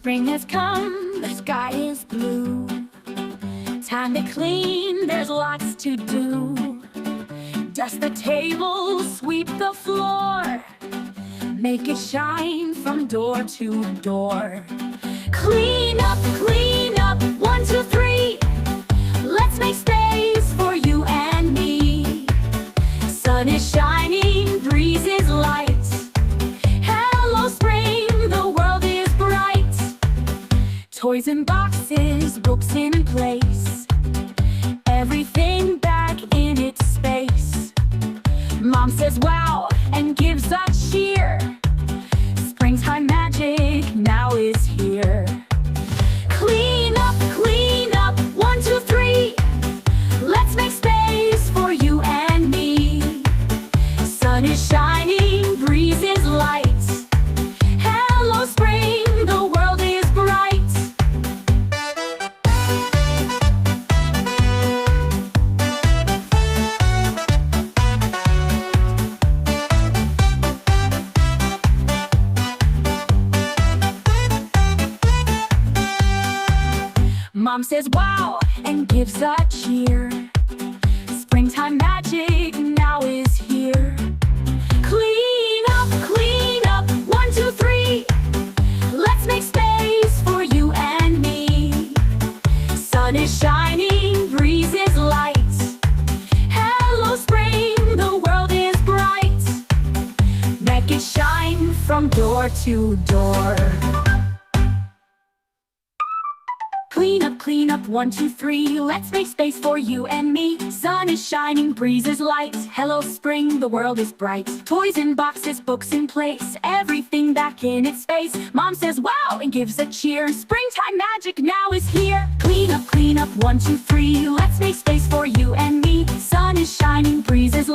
Spring has come, the sky is blue. Time to clean, there's lots to do. Dust the table, sweep the floor. Make it shine from door to door. Clean up, 1, 2, 3. Let's make space for you and me. Sun is shining, breeze is light. Hello spring, the world is bright. Toys in boxes, books in place. Everything back in its space. Mom says wow and gives a cheer. Springtime magic now is here. Clean up, 1, 2, 3. Let's make space for you and me. Sun is shining, breeze is light. Hello spring, the world is bright. Mom says wow and gives a cheer. Springtime magic now is here. Clean up, 1, 2, 3. Let's make space for you and me. Sun is shining, breeze is light. Hello spring, the world is bright. Make it shine from door to door. Clean up, 1, 2, 3. Let's make space for you and me. Sun is shining, breeze is light. Hello spring, the world is bright. Toys in boxes, books in place. Everything back in its space. Mom says wow and gives a cheer. Springtime magic now is here. Clean up, 1, 2, 3. Let's make space for you and me. Sun is shining, breeze is